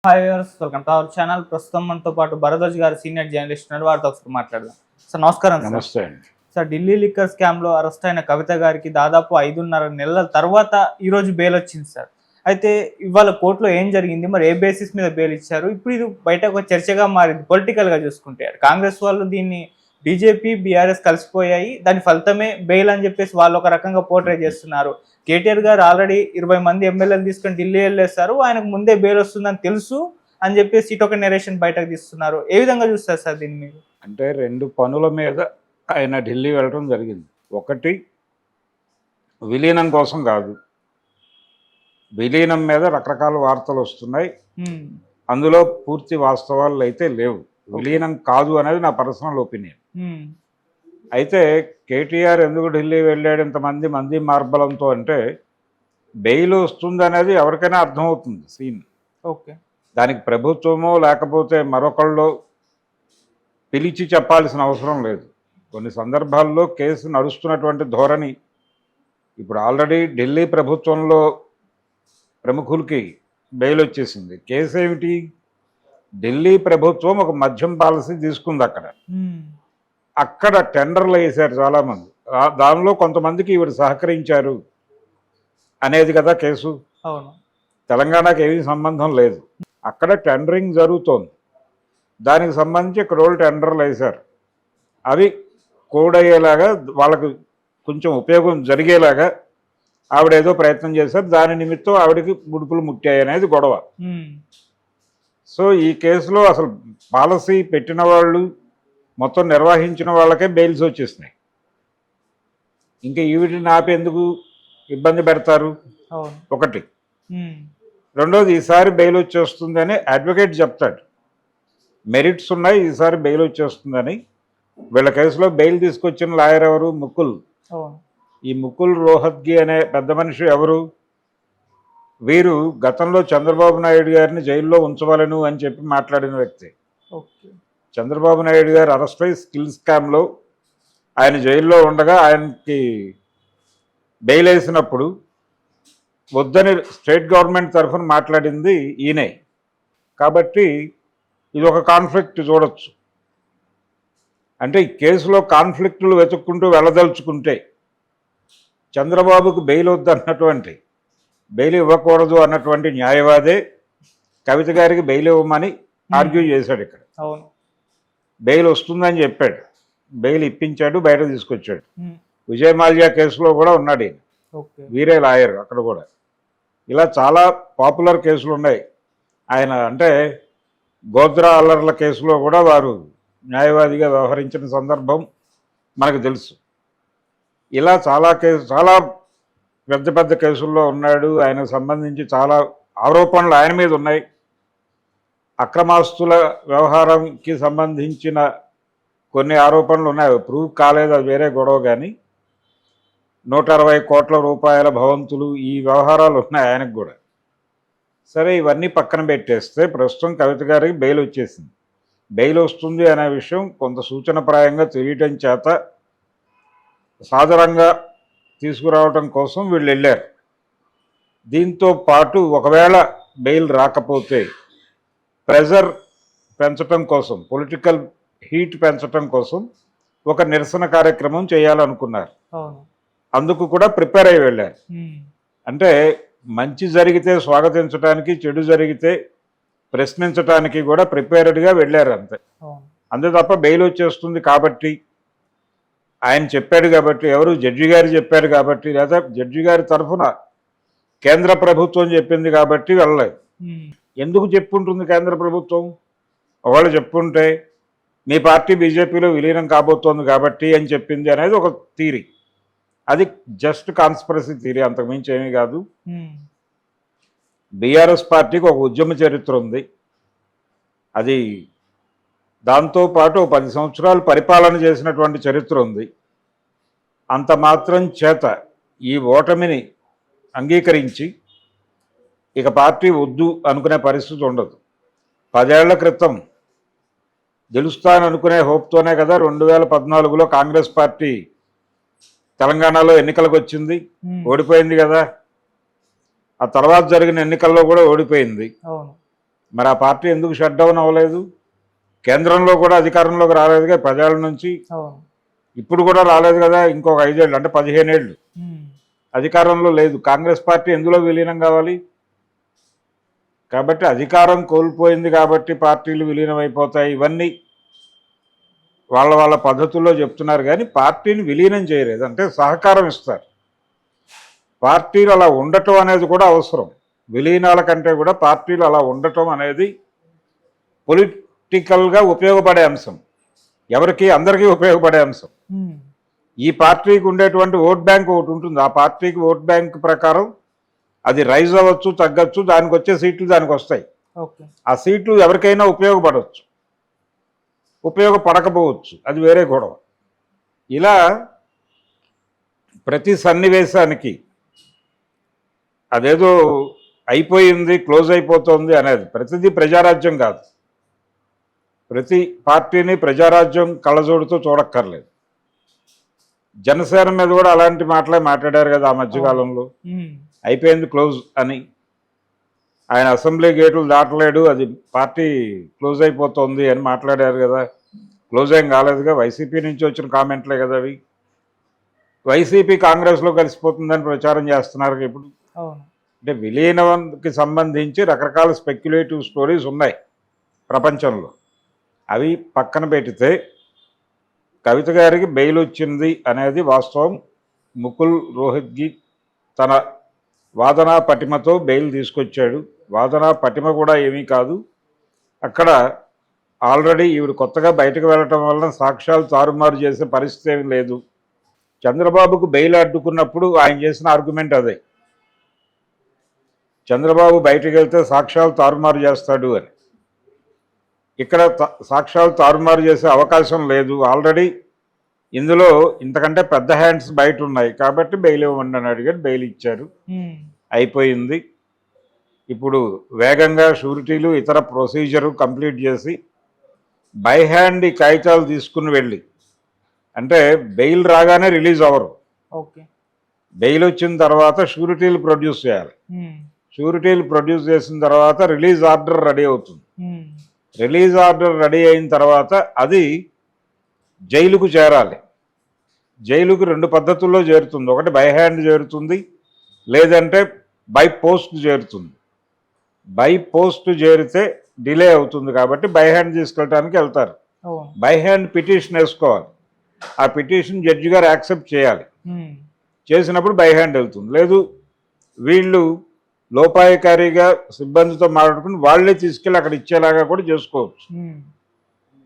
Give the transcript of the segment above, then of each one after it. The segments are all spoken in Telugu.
Hi viewers, welcome to our channel. ప్రస్తుతం మనతో పాటు భరద్వాజ్ గారు సీనియర్ జర్నలిస్ట్ ఉన్నారు. వారితో ఒకసారి మాట్లాడదాం. సార్ నమస్కారం. నమస్తే అండి. సార్, ఢిల్లీ లిక్కర్ స్కామ్ లో అరెస్ట్ అయిన కవిత గారికి దాదాపు 5.5 నెలల తర్వాత ఈ రోజు బెయిల్ వచ్చింది సార్. అయితే ఇవాళ కోర్టులో ఏం జరిగింది, మరి ఏ బేసిస్ మీద బెయిల్ ఇచ్చారు? ఇప్పుడు ఇది బయట ఒక చర్చగా మారింది పొలిటికల్ గా చూసుకుంటే. కాంగ్రెస్ వాళ్ళు దీన్ని బీజేపీ బీఆర్ఎస్ కలిసిపోయాయి, దాని ఫలితమే బెయిల్ అని చెప్పేసి వాళ్ళు ఒక రకంగా పోర్ట్రే చేస్తున్నారు. కేటీఆర్ గారు ఆల్రెడీ 20 మంది ఎమ్మెల్యేలు తీసుకొని ఢిల్లీ వెళ్ళేస్తారు, ఆయనకు ముందే బెయిల్ వస్తుందని తెలుసు అని చెప్పేసి ఇటొక నెరేషన్ బయటకు తీస్తున్నారు. ఏ విధంగా చూస్తారు సార్ దీన్ని మీరు? అంటే 2 పనుల మీద ఆయన ఢిల్లీ వెళ్ళడం జరిగింది. ఒకటి విలీనం కోసం కాదు, విలీనం మీద రకరకాల వార్తలు వస్తున్నాయి, అందులో పూర్తి వాస్తవాలు అయితే లేవు. విలీనం కాదు అనేది నా పర్సనల్ ఒపీనియన్. అయితే కేటీఆర్ ఎందుకు ఢిల్లీ వెళ్ళాడు ఇంతమంది మార్బలంతో అంటే, బెయిల్ వస్తుంది అనేది ఎవరికైనా అర్థమవుతుంది సీన్. ఓకే, దానికి ప్రభుత్వమో లేకపోతే మరొకళ్ళు పిలిచి చెప్పాల్సిన అవసరం లేదు. కొన్ని సందర్భాల్లో కేసు నడుస్తున్నటువంటి ధోరణి, ఇప్పుడు ఆల్రెడీ ఢిల్లీ ప్రభుత్వంలో ప్రముఖులకి బెయిల్ వచ్చేసింది. కేసు ఏమిటి? ఢిల్లీ ప్రభుత్వం ఒక మద్యం పాలసీ తీసుకుంది. అక్కడ టెండర్లు వేశారు చాలామంది, దానిలో కొంతమందికి ఈవిడ సహకరించారు అనేది కదా కేసు. తెలంగాణకి ఏమీ సంబంధం లేదు. అక్కడ టెండరింగ్ జరుగుతోంది, దానికి సంబంధించి ఇక్కడ వాళ్ళు టెండర్లు వేశారు. అవి కోడయ్యేలాగా, వాళ్ళకు కొంచెం ఉపయోగం జరిగేలాగా ఆవిడ ఏదో ప్రయత్నం చేశారు. దాని నిమిత్తం ఆవిడకి ముడుపులు ముట్టాయి అనేది గొడవ. సో ఈ కేసులో అసలు పాలసీ పెట్టిన వాళ్ళు, మొత్తం నిర్వహించిన వాళ్ళకే బెయిల్స్ వచ్చేసినాయి. ఇంకా ఈవిడిని ఆపేందుకు ఇబ్బంది పెడతారు ఒకటి. రెండోది, ఈసారి బెయిల్ వచ్చేస్తుందని అడ్వకేట్ చెప్తాడు, మెరిట్స్ ఉన్నాయి, ఈసారి బెయిల్ వచ్చేస్తుందని. వీళ్ళ కేసులో బెయిల్ తీసుకొచ్చిన లాయర్ ఎవరు? ముకుల్. ఈ ముకుల్ రోహత్గి అనే పెద్ద మనిషి ఎవరు? వీరు గతంలో చంద్రబాబు నాయుడు గారిని జైల్లో ఉంచవాలను అని చెప్పి మాట్లాడిన వ్యక్తి. చంద్రబాబు నాయుడు గారు అరెస్ట్ అయ్యి స్కిల్ స్కామ్లో ఆయన జైల్లో ఉండగా ఆయనకి బెయిల్ వేసినప్పుడు వద్దని స్టేట్ గవర్నమెంట్ తరఫున మాట్లాడింది ఈయనే. కాబట్టి ఇది ఒక కాన్ఫ్లిక్ట్ చూడొచ్చు. అంటే ఈ కేసులో కాన్ఫ్లిక్టులు వెతుక్కుంటూ వెళ్ళదలుచుకుంటే, చంద్రబాబుకు బెయిల్ వద్దన్నటువంటి, బెయిల్ ఇవ్వకూడదు అన్నటువంటి న్యాయవాదే కవిత గారికి బెయిల్ ఇవ్వమని ఆర్గ్యూ చేశాడు. ఇక్కడ బెయిల్ వస్తుందని చెప్పాడు, బెయిల్ ఇప్పించాడు, బయట తీసుకొచ్చాడు. విజయ్ మాల్యా కేసులో కూడా ఉన్నాడు ఈయన, వీరే లాయర్ అక్కడ కూడా. ఇలా చాలా పాపులర్ కేసులు ఉన్నాయి ఆయన. అంటే గోద్రా అల్లర్ల కేసులో కూడా వారు న్యాయవాదిగా వ్యవహరించిన సందర్భం మనకు తెలుసు. ఇలా చాలా పెద్ద పెద్ద కేసుల్లో ఉన్నాడు. ఆయనకు సంబంధించి చాలా ఆరోపణలు ఆయన మీద ఉన్నాయి. అక్రమాస్తుల వ్యవహారంకి సంబంధించిన కొన్ని ఆరోపణలు ఉన్నాయి, ప్రూవ్ కాలేదు, అది వేరే గొడవ. కానీ 160 కోట్ల రూపాయల భవంతులు, ఈ వ్యవహారాలు ఉన్నాయి ఆయనకు కూడా. సరే, ఇవన్నీ పక్కన పెట్టేస్తే ప్రస్తుతం కవిత గారికి బెయిల్ వచ్చేసింది. బెయిల్ వస్తుంది అనే విషయం కొంత సూచనప్రాయంగా తెలియటం చేత సాధారణంగా తీసుకురావటం కోసం వీళ్ళు వెళ్ళారు. దీంతో పాటు ఒకవేళ బెయిల్ రాకపోతే ప్రెజర్ పెంచటం కోసం, పొలిటికల్ హీట్ పెంచటం కోసం ఒక నిరసన కార్యక్రమం చేయాలనుకున్నారు. అందుకు కూడా ప్రిపేర్ అయ్యి వెళ్ళారు. అంటే మంచి జరిగితే స్వాగతించడానికి, చెడు జరిగితే ప్రశ్నించడానికి కూడా ప్రిపేర్డ్గా వెళ్ళారు అంతే. అంతే తప్ప బెయిల్ వచ్చేస్తుంది కాబట్టి, ఆయన చెప్పాడు కాబట్టి, ఎవరు జడ్జి గారు చెప్పారు కాబట్టి, లేదా జడ్జి గారి తరఫున కేంద్ర ప్రభుత్వం చెప్పింది కాబట్టి వెళ్ళలేదు. ఎందుకు చెప్పుంటుంది కేంద్ర ప్రభుత్వం? ఒకవేళ చెప్పుంటే మీ పార్టీ బీజేపీలో విలీనం కాబోతోంది కాబట్టి అని చెప్పింది అనేది ఒక థీరీ. అది జస్ట్ కాన్స్పిరసీ థీరీ, అంతకుమించి ఏమీ కాదు. బీఆర్ఎస్ పార్టీకి ఒక ఉద్యమ చరిత్ర ఉంది. అది దాంతోపాటు 10 సంవత్సరాలు పరిపాలన చేసినటువంటి చరిత్ర ఉంది. అంత మాత్రం చేత ఈ ఓటమిని అంగీకరించి ఇక పార్టీ వద్దు అనుకునే పరిస్థితి ఉండదు. 10 ఏళ్ల క్రితం గెలుస్తాననుకునే హోప్తోనే కదా 2014లో కాంగ్రెస్ పార్టీ తెలంగాణలో ఎన్నికలకు వచ్చింది, ఓడిపోయింది కదా. ఆ తర్వాత జరిగిన ఎన్నికల్లో కూడా ఓడిపోయింది. మరి ఆ పార్టీ ఎందుకు షట్ డౌన్ అవ్వలేదు? కేంద్రంలో కూడా అధికారంలోకి రాలేదుగా 10 ఏళ్ల నుంచి. అవును. ఇప్పుడు కూడా రాలేదు కదా. ఇంకొక 5 ఏళ్ళు అంటే 15 ఏళ్ళు అధికారంలో లేదు. కాంగ్రెస్ పార్టీ ఎందులో విలీనం కావాలి? కాబట్టి అధికారం కోల్పోయింది కాబట్టి పార్టీలు విలీనం అయిపోతాయి. ఇవన్నీ వాళ్ళ వాళ్ళ పద్ధతుల్లో చెప్తున్నారు కానీ పార్టీని విలీనం చేయలేదు. అంటే సహకారం ఇస్తారు. పార్టీలు అలా ఉండటం అనేది కూడా అవసరం. విలీనాల కంటే కూడా పార్టీలు అలా ఉండటం అనేది పొలిటికల్గా ఉపయోగపడే అంశం. ఎవరికి? అందరికీ ఉపయోగపడే అంశం. ఈ పార్టీకి ఉండేటువంటి ఓట్ బ్యాంక్ ఒకటి ఉంటుంది. ఆ పార్టీకి ఓట్ బ్యాంక్ ప్రకారం అది రైజ్ అవ్వచ్చు, తగ్గచ్చు, దానికి వచ్చే సీట్లు దానికి వస్తాయి. ఆ సీట్లు ఎవరికైనా ఉపయోగపడవచ్చు, ఉపయోగపడకపోవచ్చు, అది వేరే గొడవ. ఇలా ప్రతి సన్నివేశానికి అదేదో అయిపోయింది, క్లోజ్ అయిపోతుంది అనేది ప్రతిదీ ప్రజారాజ్యం కాదు. ప్రతి పార్టీని ప్రజారాజ్యం కళ్ళజోడుతో చూడక్కర్లేదు. జనసేన మీద కూడా అలాంటి మాటలే మాట్లాడారు కదా ఆ మధ్యకాలంలో. అయిపోయింది క్లోజ్ అని. ఆయన అసెంబ్లీ గేట్లు దాటలేడు, అది పార్టీ క్లోజ్ అయిపోతుంది అని మాట్లాడారు కదా. క్లోజ్ ఏం కాలేదుగా. వైసీపీ నుంచి వచ్చిన కామెంట్లే కదా అవి. వైసీపీ కాంగ్రెస్లో కలిసిపోతుందని ప్రచారం చేస్తున్నారు ఇప్పుడు. అంటే విలీనానికి సంబంధించి రకరకాల స్పెక్యులేటివ్ స్టోరీస్ ఉన్నాయి ప్రపంచంలో. అవి పక్కన పెడితే కవిత గారికి బెయిల్ వచ్చింది అనేది వాస్తవం. ముకుల్ రోహిత్గి తన వాదనా పటిమతో బెయిల్ తీసుకొచ్చాడు. వాదనా పటిమ కూడా ఏమీ కాదు. అక్కడ ఆల్రెడీ ఈవిడ కొత్తగా బయటకు వెళ్ళటం వలన సాక్ష్యాలు తారుమారు చేసే పరిస్థితి ఏమీ లేదు. చంద్రబాబుకు బెయిల్ అడ్డుకున్నప్పుడు ఆయన చేసిన ఆర్గ్యుమెంట్ అదే, చంద్రబాబు బయటకు వెళ్తే సాక్ష్యాలు తారుమారు చేస్తాడు అని. ఇక్కడ సాక్ష్యాలు తారుమారు చేసే అవకాశం లేదు. ఆల్రెడీ ఇందులో ఇంతకంటే పెద్ద హ్యాండ్స్ బయట ఉన్నాయి కాబట్టి బెయిల్ ఇవ్వండి అని అడిగారు, బెయిల్ ఇచ్చారు, అయిపోయింది. ఇప్పుడు వేగంగా షూరిటీలు ఇతర ప్రొసీజరు కంప్లీట్ చేసి బై హ్యాండ్ ఈ కాగితాలు తీసుకుని వెళ్ళి, అంటే బెయిల్ రాగానే రిలీజ్ అవ్వరు. బెయిల్ వచ్చిన తర్వాత షూరిటీలు ప్రొడ్యూస్ చేయాలి. షూరిటీలు ప్రొడ్యూస్ చేసిన తర్వాత రిలీజ్ ఆర్డర్ రెడీ అవుతుంది. రిలీజ్ ఆర్డర్ రెడీ అయిన తర్వాత అది జైలుకు చేరాలి. జైలుకు 2 పద్ధతుల్లో చేరుతుంది. ఒకటి బై హ్యాండ్ చేరుతుంది, లేదంటే బై పోస్ట్ చేరుతుంది. బై పోస్ట్ చేరితే డిలే అవుతుంది కాబట్టి బై హ్యాండ్ తీసుకెళ్ళడానికి వెళ్తారు. బై హ్యాండ్ పిటిషన్ వేసుకోవాలి. ఆ పిటిషన్ జడ్జి గారు యాక్సెప్ట్ చేయాలి. చేసినప్పుడు బై హ్యాండ్ వెళ్తుంది. లేదు వీళ్ళు లోపాయకారిగా సిబ్బందితో మాట్లాడుకుని వాళ్ళే తీసుకెళ్ళి అక్కడ ఇచ్చేలాగా కూడా చేసుకోవచ్చు.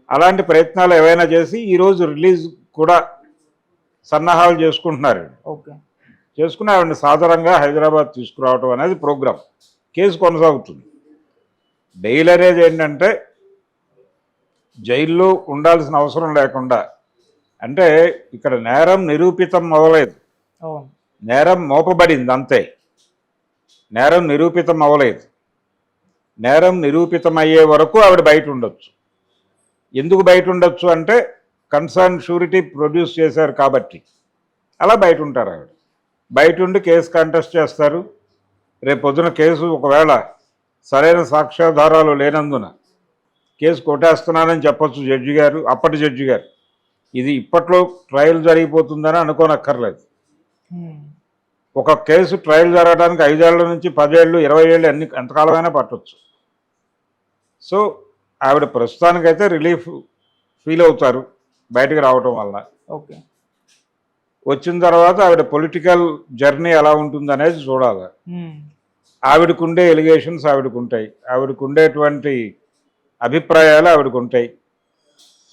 అలాంటి ప్రయత్నాలు ఏవైనా చేసి ఈరోజు రిలీజ్ కూడా సన్నాహాలు చేసుకుంటున్నారు. చేసుకుని ఆవిడని సాధారణంగా హైదరాబాద్ తీసుకురావడం అనేది ప్రోగ్రాం. కేసు కొనసాగుతుంది. బెయిల్ అనేది ఏంటంటే జైల్లో ఉండాల్సిన అవసరం లేకుండా, అంటే ఇక్కడ నేరం నిరూపితం అవ్వలేదు, నేరం మోపబడింది అంతే. నేరం నిరూపితం అవ్వలేదు. నేరం నిరూపితం అయ్యే వరకు ఆవిడ బయట ఉండొచ్చు. ఎందుకు బయట ఉండొచ్చు అంటే కన్సర్న్ షూరిటీ ప్రొడ్యూస్ చేశారు కాబట్టి అలా బయట ఉంటారు. ఆవిడ బయట ఉండి కేసు కంటెస్ట్ చేస్తారు. రేపు పొద్దున కేసు ఒకవేళ సరైన సాక్ష్యాధారాలు లేనందున కేసు కొట్టేస్తున్నానని చెప్పొచ్చు జడ్జి గారు, అప్పటి జడ్జి గారు. ఇది ఇప్పట్లో ట్రయల్ జరిగిపోతుందని అనుకోనక్కర్లేదు. ఒక కేసు ట్రయల్ జరగడానికి 5 ఏళ్ల నుంచి 10 ఏళ్ళు 20 ఏళ్ళు ఎంతకాలమైనా పట్టవచ్చు. సో ఆవిడ ప్రస్తుతానికైతే రిలీఫ్ ఫీల్ అవుతారు బయటకు రావటం వల్ల. వచ్చిన తర్వాత ఆవిడ పొలిటికల్ జర్నీ ఎలా ఉంటుంది అనేది చూడాలి. ఆవిడకుండే ఎలిగేషన్స్ ఆవిడకుంటాయి, ఆవిడకుండేటువంటి అభిప్రాయాలు ఆవిడకుంటాయి.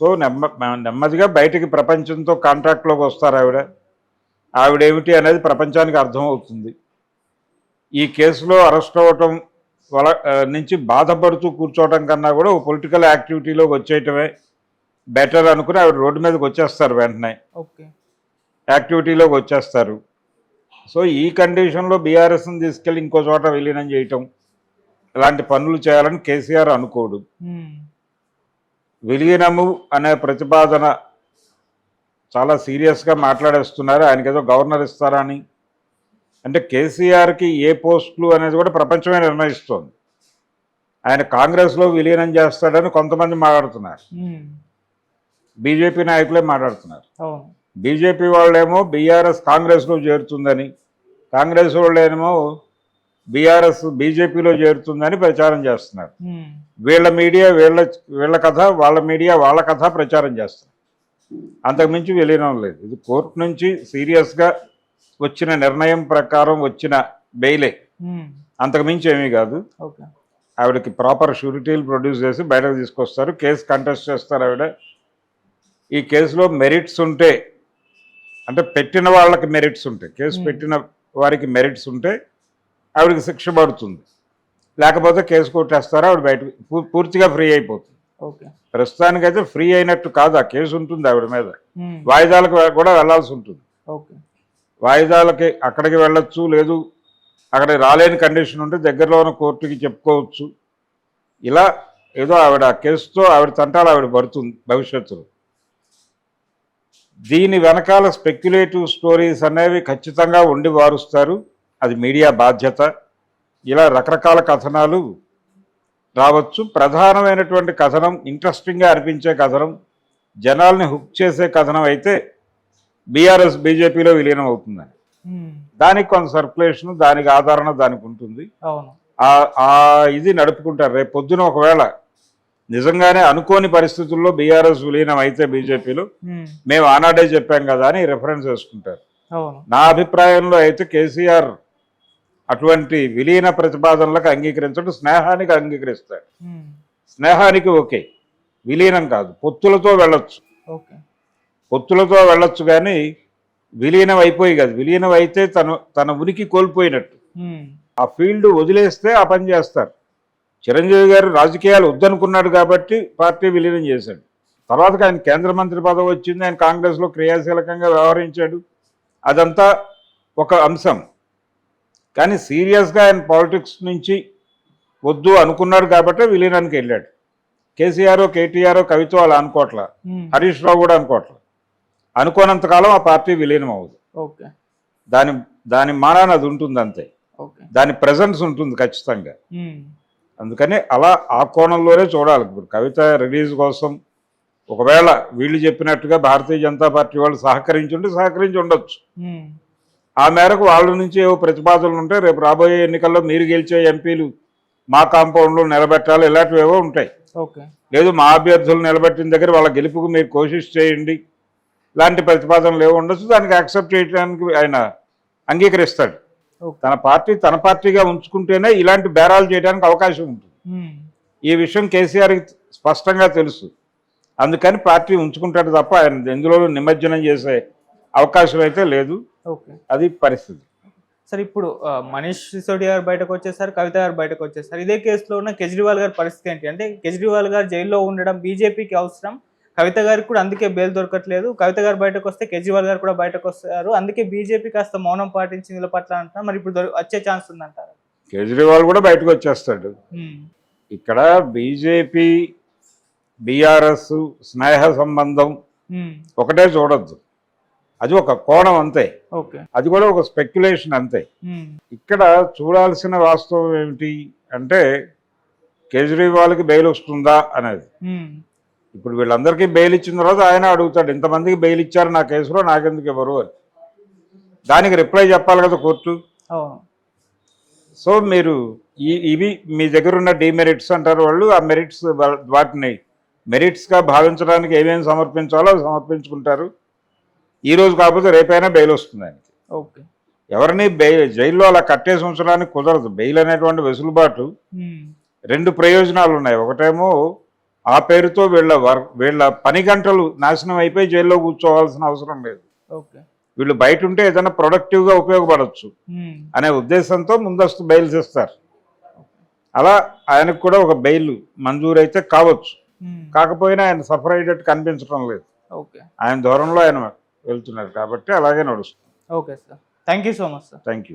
సో నెమ్మదిగా బయటికి ప్రపంచంతో కాంటాక్ట్లోకి వస్తారు ఆవిడేమిటి అనేది ప్రపంచానికి అర్థమవుతుంది. ఈ కేసులో అరెస్ట్ అవ్వటం నుంచి బాధపడుతూ కూర్చోవటం కన్నా కూడా ఒక పొలిటికల్ యాక్టివిటీలోకి వచ్చేయటమే బెటర్ అనుకుని ఆవిడ రోడ్డు మీదకి వచ్చేస్తారు. వెంటనే యాక్టివిటీలోకి వచ్చేస్తారు. సో ఈ కండిషన్లో బీఆర్ఎస్ని తీసుకెళ్ళి ఇంకో చోట విలీనం చేయటం, ఇలాంటి పనులు చేయాలని కేసీఆర్ అనుకోడు. విలీనము అనే ప్రతిపాదన చాలా సీరియస్గా మాట్లాడేస్తున్నారు. ఆయనకి ఏదో గవర్నర్ ఇస్తారని. అంటే కేసీఆర్కి ఏ పోస్టులు అనేది కూడా ప్రపంచమే నిర్ణయిస్తోంది. ఆయన కాంగ్రెస్లో విలీనం చేస్తాడని కొంతమంది మాట్లాడుతున్నారు, బీజేపీ నాయకులే మాట్లాడుతున్నారు. అవును. బీజేపీ వాళ్ళేమో బీఆర్ఎస్ కాంగ్రెస్లో చేరుతుందని, కాంగ్రెస్ వాళ్ళేమో బీఆర్ఎస్ బీజేపీలో చేరుతుందని ప్రచారం చేస్తున్నారు. వీళ్ళ మీడియా వీళ్ళ కథ, వాళ్ళ మీడియా వాళ్ళ కథ ప్రచారం చేస్తున్నారు. అంతకుమించి విలీనం లేదు. ఇది కోర్టు నుంచి సీరియస్గా వచ్చిన నిర్ణయం ప్రకారం వచ్చిన బెయిలే, అంతకుమించి ఏమీ కాదు. ఆవిడకి ప్రాపర్ షూరిటీలు ప్రొడ్యూస్ చేసి బయటకు తీసుకొస్తారు, కేసు కంటెస్ట్ చేస్తారు. ఆవిడ ఈ కేసులో మెరిట్స్ ఉంటే, అంటే పెట్టిన వాళ్ళకి మెరిట్స్ ఉంటాయి, కేసు పెట్టిన వారికి మెరిట్స్ ఉంటే ఆవిడకి శిక్ష పడుతుంది, లేకపోతే కేసు కొట్టేస్తారో ఆవిడ బయట పూర్తిగా ఫ్రీ అయిపోతుంది. ప్రస్తుతానికైతే ఫ్రీ అయినట్టు కాదు, ఆ కేసు ఉంటుంది ఆవిడ మీద, వాయిదాలకు కూడా వెళ్లాల్సి ఉంటుంది. వాయిదాలకి అక్కడికి వెళ్ళొచ్చు, లేదు అక్కడికి రాలేని కండిషన్ ఉంటే దగ్గరలో ఉన్న కోర్టుకి చెప్పుకోవచ్చు. ఇలా ఏదో ఆవిడ ఆ కేసుతో ఆవిడ తంటాలు ఆవిడ పడుతుంది భవిష్యత్తులో. దీని వెనకాల స్పెక్యులేటివ్ స్టోరీస్ అనేవి ఖచ్చితంగా ఉండి వారుస్తారు, అది మీడియా బాధ్యత. ఇలా రకరకాల కథనాలు రావచ్చు. ప్రధానమైనటువంటి కథనం, ఇంట్రెస్టింగ్గా అనిపించే కథనం, జనాల్ని హుక్ చేసే కథనం అయితే బీఆర్ఎస్ బీజేపీలో విలీనం అవుతుందని, దానికి కొంత సర్క్యులేషన్, దానికి ఆదరణ దానికి ఉంటుంది. ఇది నడుపుకుంటారు. రేపు పొద్దున ఒకవేళ నిజంగానే అనుకోని పరిస్థితుల్లో బీఆర్ఎస్ విలీనం అయితే బీజేపీలో, మేము ఆనాడే చెప్పాం కదా అని రెఫరెన్స్ వేసుకుంటారు. నా అభిప్రాయంలో అయితే కేసీఆర్ అటువంటి విలీన ప్రతిపాదనలకు అంగీకరించడం, స్నేహానికి అంగీకరిస్తాడు. స్నేహానికి ఓకే, విలీనం కాదు. పొత్తులతో వెళ్ళొచ్చు, పొత్తులతో వెళ్ళొచ్చు, కానీ విలీనం అయిపోయి కాదు. విలీనం అయితే తన ఉనికి కోల్పోయినట్టు. ఆ ఫీల్డ్ వదిలేస్తే ఆ పని చేస్తారు. చిరంజీవి గారు రాజకీయాలు వద్దనుకున్నాడు కాబట్టి పార్టీ విలీనం చేశాడు. తర్వాత ఆయన కేంద్ర మంత్రి పదవి వచ్చింది, ఆయన కాంగ్రెస్లో క్రియాశీలకంగా వ్యవహరించాడు, అదంతా ఒక అంశం. కానీ సీరియస్గా ఆయన పాలిటిక్స్ నుంచి వద్దు అనుకున్నాడు కాబట్టి విలీనానికి వెళ్ళాడు. కేసీఆర్, కేటీఆర్, కవిత అలా అనుకోవట్లా, హరీష్ రావు కూడా అనుకోవట్లా. అనుకోనంతకాలం ఆ పార్టీ విలీనం అవ్వదు. దాని మానాన అది ఉంటుంది అంతే, దాని ప్రెజెన్స్ ఉంటుంది ఖచ్చితంగా. అందుకని అలా ఆ కోణంలోనే చూడాలి. ఇప్పుడు కవిత రిలీజ్ కోసం ఒకవేళ వీళ్ళు చెప్పినట్టుగా భారతీయ జనతా పార్టీ వాళ్ళు సహకరించి ఉండొచ్చు. ఆ మేరకు వాళ్ళ నుంచి ఏవో ప్రతిపాదనలు ఉంటే రేపు రాబోయే ఎన్నికల్లో మీరు గెలిచే ఎంపీలు మా కాంపౌండ్లో నిలబెట్టాలి, ఇలాంటివి ఏవో ఉంటాయి. లేదు మా అభ్యర్థులు నిలబెట్టిన దగ్గర వాళ్ళ గెలుపుకు మీరు కోషిష్ చేయండి, ఇలాంటి ప్రతిపాదనలు ఏవో ఉండొచ్చు. దానికి యాక్సెప్ట్ చేయడానికి ఆయన అంగీకరిస్తాడు. తన పార్టీగా ఉంచుకుంటేనే ఇలాంటి బేరాలు చేయడానికి అవకాశం ఉంటుంది. ఈ విషయం కేసీఆర్కి స్పష్టంగా తెలుసు. అందుకని పార్టీ ఉంచుకుంటాడు తప్ప ఆయన ఎందులో నిమజ్జనం చేసే అవకాశం అయితే లేదు. అది పరిస్థితి. సార్, ఇప్పుడు మనీష్ సిసోడియా గారు బయటకు వచ్చేసారు, కవిత గారు బయటకు వచ్చేసారు. ఇదే కేసులో ఉన్న కేజ్రీవాల్ గారి పరిస్థితి ఏంటి అంటే, కేజ్రీవాల్ గారు జైల్లో ఉండడం బీజేపీకి అవసరం, కవిత గారికి కూడా అందుకే బెయిల్ దొరకట్లేదు. కవిత గారు బయటకు వస్తే కేజ్రీవాల్ గారు కూడా బయటకు వస్తారు, అందుకే బీజేపీ కాస్త మౌనం పాటించి నిలబట్ల అంటున్నారు. మరి ఇప్పుడు వచ్చే ఛాన్స్ ఉందంటారు? కేజ్రీవాల్ కూడా బయటకు వచ్చేస్తాడు. ఇక్కడ బీజేపీ బీఆర్ఎస్ స్నేహ సంబంధం ఒకటే చూడొద్దు, అది ఒక కోణం అంతే. అది కూడా ఒక స్పెక్యులేషన్ అంతే. ఇక్కడ చూడాల్సిన వాస్తవం ఏమిటి అంటే, కేజ్రీవాల్కి బెయిల్ వస్తుందా అనేది. ఇప్పుడు వీళ్ళందరికీ బెయిల్ ఇచ్చిన తర్వాత ఆయన అడుగుతాడు, ఇంతమందికి బెయిల్ ఇచ్చారు నా కేసులో, నాకెందుకు ఇవ్వరు అని. దానికి రిప్లై చెప్పాలి కదా కోర్టు. సో మీరు ఇవి మీ దగ్గర ఉన్న డిమెరిట్స్ అంటారు వాళ్ళు, ఆ మెరిట్స్ వాటిని మెరిట్స్గా భావించడానికి ఏమేమి సమర్పించాలో సమర్పించుకుంటారు. ఈ రోజు కాకపోతే రేపైనా బెయిల్ వస్తుంది ఆయనకి. ఎవరిని జైల్లో అలా కట్టేసి ఉంచడానికి కుదరదు. బెయిల్ అనేటువంటి వెసులుబాటు రెండు ప్రయోజనాలు ఉన్నాయి. ఒకటేమో ఆ పేరుతో వీళ్ళ పని గంటలు నాశనం అయిపోయి జైల్లో కూర్చోవాల్సిన అవసరం లేదు. వీళ్ళు బయట ఉంటే ఏదైనా ప్రొడక్టివ్గా ఉపయోగపడవచ్చు అనే ఉద్దేశంతో ముందస్తు బెయిల్స్ ఇస్తారు. అలా ఆయనకు కూడా ఒక బెయిల్ మంజూరైతే కావచ్చు. కాకపోయినా ఆయన సఫర్ అయ్యేటట్టు కనిపించడం లేదు. ఆయన దూరంలో ఆయన వెళ్తున్నారు కాబట్టి అలాగే నడుస్తుంది. Okay sir, thank you so much sir. Thank you.